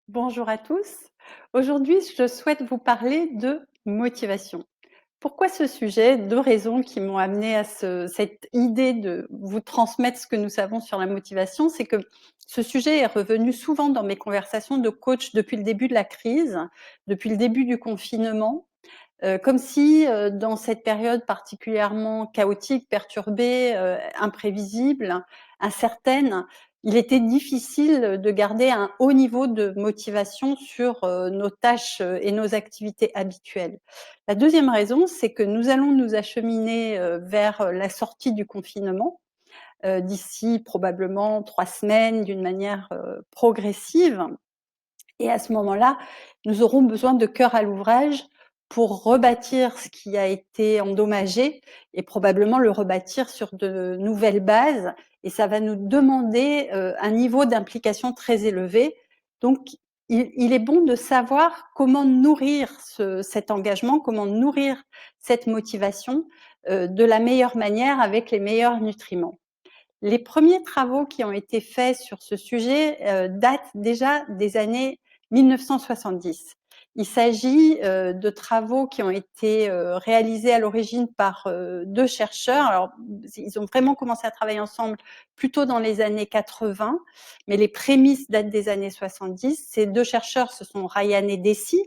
Bonjour à tous. Aujourd'hui, je souhaite vous parler de motivation. Pourquoi ce sujet? 2 raisons qui m'ont amenée à cette idée de vous transmettre ce que nous savons sur la motivation. C'est que ce sujet est revenu souvent dans mes conversations de coach depuis le début de la crise, depuis le début du confinement. Comme si, dans cette période particulièrement chaotique, perturbée, imprévisible, incertaine, il était difficile de garder un haut niveau de motivation sur, nos tâches, et nos activités habituelles. La deuxième raison, c'est que nous allons nous acheminer, vers la sortie du confinement, d'ici probablement 3 semaines d'une manière, progressive. Et à ce moment-là, nous aurons besoin de cœur à l'ouvrage pour rebâtir ce qui a été endommagé et probablement le rebâtir sur de nouvelles bases, et ça va nous demander, un niveau d'implication très élevé. Donc il est bon de savoir comment nourrir cet engagement, comment nourrir cette motivation, de la meilleure manière avec les meilleurs nutriments. Les premiers travaux qui ont été faits sur ce sujet, datent déjà des années 1970. Il s'agit, de travaux qui ont été, réalisés à l'origine par, 2 chercheurs. Alors, ils ont vraiment commencé à travailler ensemble plutôt dans les années 80, mais les prémices datent des années 70. Ces 2 chercheurs, ce sont Ryan et Deci.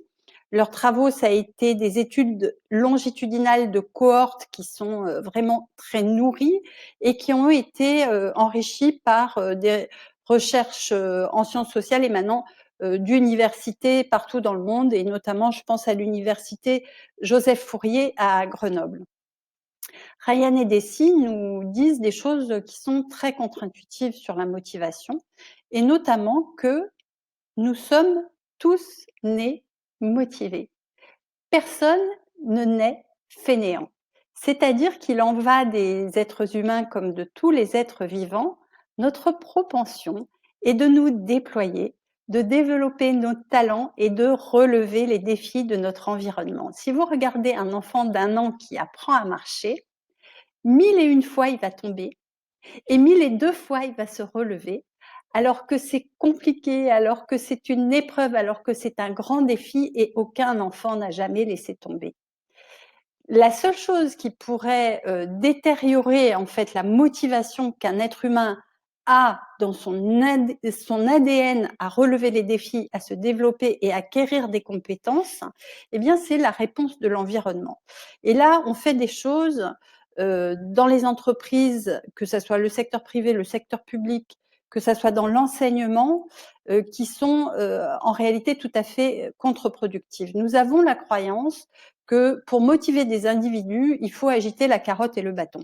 Leurs travaux, ça a été des études longitudinales de cohortes qui sont, vraiment très nourries et qui ont été enrichis par des recherches en sciences sociales émanant d'universités partout dans le monde, et notamment, je pense à l'université Joseph Fourier à Grenoble. Ryan et Deci nous disent des choses qui sont très contre-intuitives sur la motivation, et notamment que nous sommes tous nés motivés. Personne ne naît fainéant. C'est-à-dire qu'il en va des êtres humains comme de tous les êtres vivants, notre propension est de nous déployer, de développer nos talents et de relever les défis de notre environnement. Si vous regardez un enfant d'1 an qui apprend à marcher, 1001 fois il va tomber et 1002 fois il va se relever, alors que c'est compliqué, alors que c'est une épreuve, alors que c'est un grand défi, et aucun enfant n'a jamais laissé tomber. La seule chose qui pourrait, détériorer en fait la motivation qu'un être humain a dans son ADN à relever les défis, à se développer et à acquérir des compétences, eh bien c'est la réponse de l'environnement. Et là, on fait des choses, dans les entreprises, que ça soit le secteur privé, le secteur public, que ça soit dans l'enseignement, qui sont, en réalité tout à fait contre-productives. Nous avons la croyance que pour motiver des individus, il faut agiter la carotte et le bâton.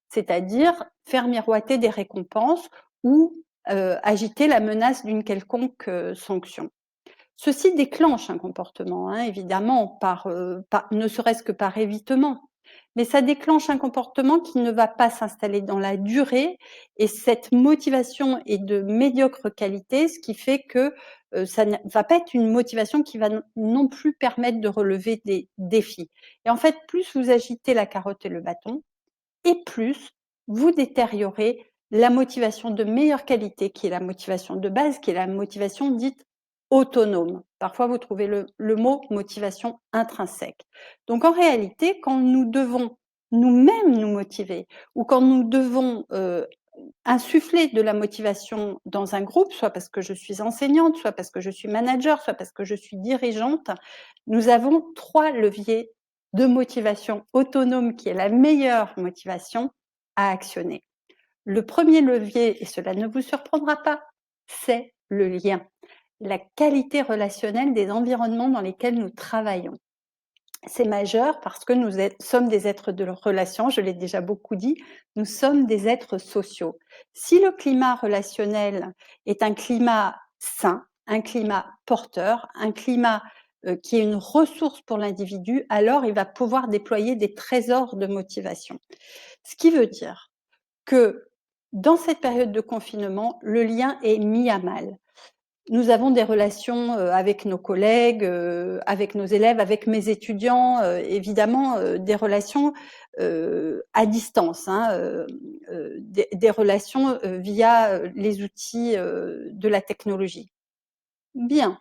C'est-à-dire faire miroiter des récompenses ou agiter la menace d'une quelconque sanction. Ceci déclenche un comportement, hein, évidemment, ne serait-ce que par évitement. Mais ça déclenche un comportement qui ne va pas s'installer dans la durée, et cette motivation est de médiocre qualité, ce qui fait que ça ne va pas être une motivation qui va non plus permettre de relever des défis. Et en fait, plus vous agitez la carotte et le bâton, et plus vous détériorez la motivation de meilleure qualité, qui est la motivation de base, qui est la motivation dite autonome. Parfois, vous trouvez le mot motivation intrinsèque. Donc, en réalité, quand nous devons nous-mêmes nous motiver, ou quand nous devons insuffler de la motivation dans un groupe, soit parce que je suis enseignante, soit parce que je suis manager, soit parce que je suis dirigeante, nous avons 3 leviers de motivation autonome, qui est la meilleure motivation à actionner. Le premier levier, et cela ne vous surprendra pas, c'est le lien, la qualité relationnelle des environnements dans lesquels nous travaillons. C'est majeur parce que sommes des êtres de relation, je l'ai déjà beaucoup dit, nous sommes des êtres sociaux. Si le climat relationnel est un climat sain, un climat porteur, un climat qui est une ressource pour l'individu, alors il va pouvoir déployer des trésors de motivation. Ce qui veut dire que dans cette période de confinement, le lien est mis à mal. Nous avons des relations, avec nos collègues, avec nos élèves, avec mes étudiants, évidemment, des relations, à distance, hein, des relations, via, les outils, de la technologie. Bien.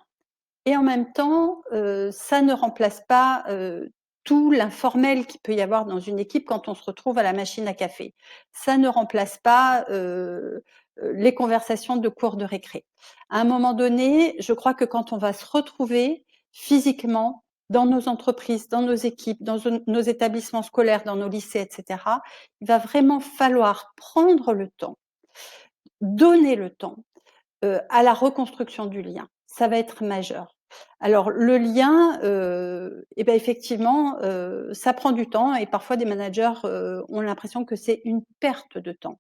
et en même temps, ça ne remplace pas, tout l'informel qu'il peut y avoir dans une équipe quand on se retrouve à la machine à café. Ça ne remplace pas, les conversations de cours de récré. À un moment donné, je crois que quand on va se retrouver physiquement dans nos entreprises, dans nos équipes, dans nos établissements scolaires, dans nos lycées et cetera, il va vraiment falloir prendre le temps, donner le temps à la reconstruction du lien. Ça va être majeur. Alors le lien, et ben effectivement, ça prend du temps et parfois des managers, ont l'impression que c'est une perte de temps.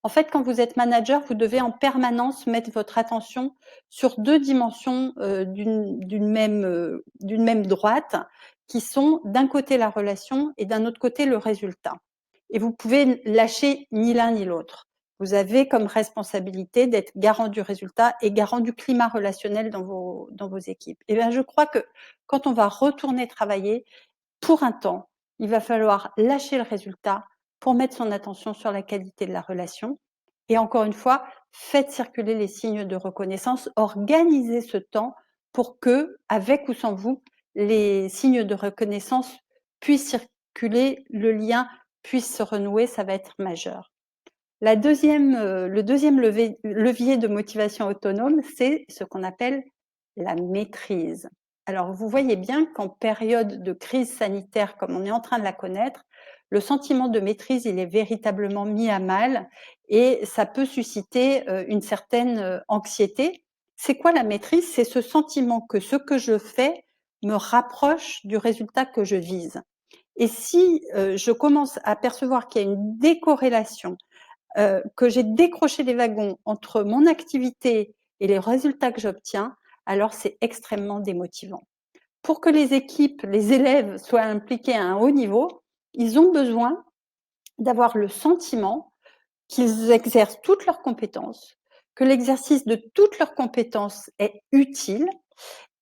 En fait, quand vous êtes manager, vous devez en permanence mettre votre attention sur 2 dimensions, d'une même droite, qui sont d'un côté la relation et d'un autre côté le résultat. Et vous pouvez lâcher ni l'un ni l'autre. Vous avez comme responsabilité d'être garant du résultat et garant du climat relationnel dans vos équipes. Et bien, je crois que quand on va retourner travailler, pour un temps, il va falloir lâcher le résultat pour mettre son attention sur la qualité de la relation. Et encore une fois, faites circuler les signes de reconnaissance, organisez ce temps pour que, avec ou sans vous, les signes de reconnaissance puissent circuler, le lien puisse se renouer, ça va être majeur. Le deuxième levier de motivation autonome, c'est ce qu'on appelle la maîtrise. Alors, vous voyez bien qu'en période de crise sanitaire, comme on est en train de la connaître, le sentiment de maîtrise, il est véritablement mis à mal et ça peut susciter une certaine anxiété. C'est quoi la maîtrise? C'est ce sentiment que ce que je fais me rapproche du résultat que je vise. Et si je commence à percevoir qu'il y a une décorrélation, que j'ai décroché les wagons entre mon activité et les résultats que j'obtiens, alors c'est extrêmement démotivant. Pour que les équipes, les élèves soient impliqués à un haut niveau, ils ont besoin d'avoir le sentiment qu'ils exercent toutes leurs compétences, que l'exercice de toutes leurs compétences est utile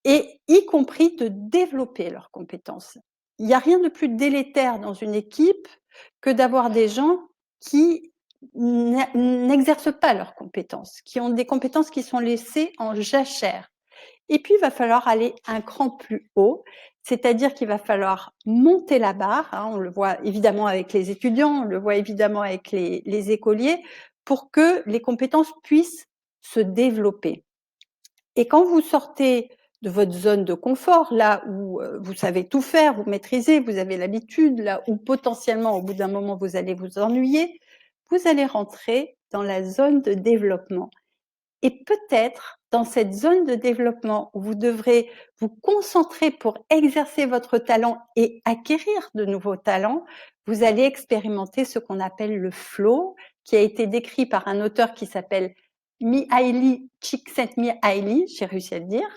et y compris de développer leurs compétences. Il n'y a rien de plus délétère dans une équipe que d'avoir des gens qui n'exercent pas leurs compétences, qui ont des compétences qui sont laissées en jachère. Et puis, il va falloir aller un cran plus haut, c'est-à-dire qu'il va falloir monter la barre, hein, on le voit évidemment avec les étudiants, on le voit évidemment avec les écoliers, pour que les compétences puissent se développer. Et quand vous sortez de votre zone de confort, là où vous savez tout faire, vous maîtrisez, vous avez l'habitude, là où potentiellement au bout d'un moment vous allez vous ennuyer, vous allez rentrer dans la zone de développement. Et peut-être dans cette zone de développement où vous devrez vous concentrer pour exercer votre talent et acquérir de nouveaux talents, vous allez expérimenter ce qu'on appelle le flow, qui a été décrit par un auteur qui s'appelle Mihaly Csikszentmihalyi, j'ai réussi à le dire,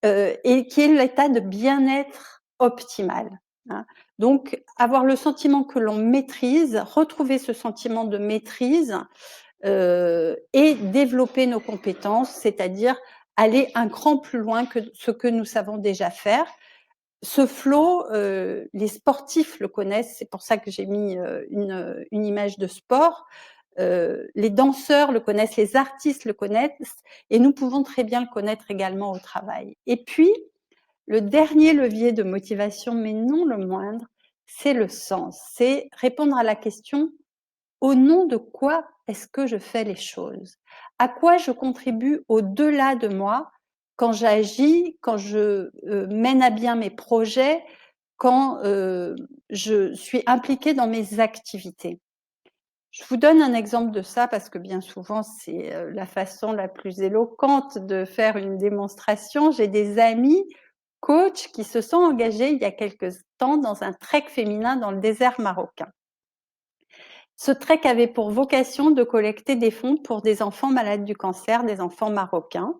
et qui est l'état de bien-être optimal. Hein. Donc, avoir le sentiment que l'on maîtrise, retrouver ce sentiment de maîtrise, et développer nos compétences, c'est-à-dire aller un cran plus loin que ce que nous savons déjà faire. Ce flow, les sportifs le connaissent, c'est pour ça que j'ai mis une image de sport. Les danseurs le connaissent, les artistes le connaissent, et nous pouvons très bien le connaître également au travail. Et puis, le dernier levier de motivation, mais non le moindre, c'est le sens. C'est répondre à la question: au nom de quoi est-ce que je fais les choses? À quoi je contribue au-delà de moi quand j'agis, quand je mène à bien mes projets, quand je suis impliquée dans mes activités? Je vous donne un exemple de ça parce que bien souvent c'est la façon la plus éloquente de faire une démonstration. J'ai des amis coachs qui se sont engagés il y a quelque temps dans un trek féminin dans le désert marocain. Ce trek avait pour vocation de collecter des fonds pour des enfants malades du cancer, des enfants marocains.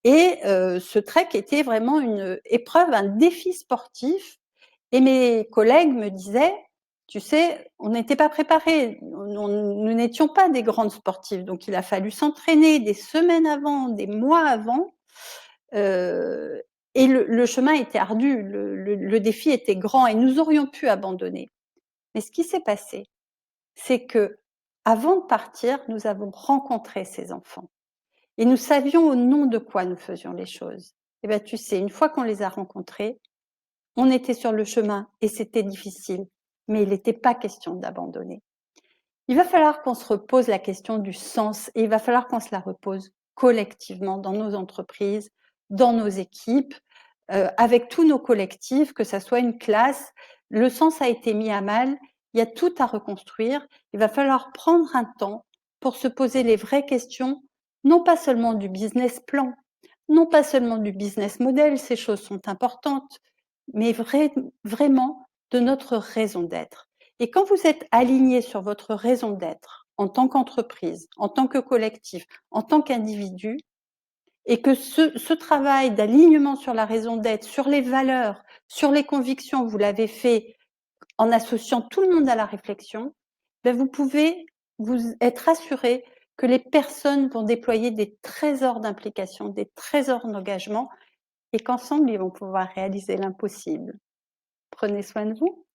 Et ce trek était vraiment une épreuve, un défi sportif. Et mes collègues me disaient: «Tu sais, on n'était pas préparés, nous n'étions pas des grandes sportives, donc il a fallu s'entraîner des semaines avant, des mois avant, heu et le chemin était ardu, le défi était grand et nous aurions pu abandonner». Mais ce qui s'est passé, c'est que, avant de partir, nous avons rencontré ces enfants et nous savions au nom de quoi nous faisions les choses. Eh ben, tu sais, une fois qu'on les a rencontrés, on était sur le chemin et c'était difficile, mais il n'était pas question d'abandonner. Il va falloir qu'on se repose la question du sens et il va falloir qu'on se la repose collectivement dans nos entreprises, dans nos équipes, avec tous nos collectifs, que ça soit une classe. Le sens a été mis à mal, il y a tout à reconstruire. Il va falloir prendre un temps pour se poser les vraies questions, non pas seulement du business plan, non pas seulement du business model, ces choses sont importantes, mais vraiment de notre raison d'être. Et quand vous êtes aligné sur votre raison d'être, en tant qu'entreprise, en tant que collectif, en tant qu'individu, et que ce travail d'alignement sur la raison d'être, sur les valeurs, sur les convictions, vous l'avez fait en associant tout le monde à la réflexion, ben vous pouvez vous être assuré que les personnes vont déployer des trésors d'implication, des trésors d'engagement et qu'ensemble, ils vont pouvoir réaliser l'impossible. Prenez soin de vous.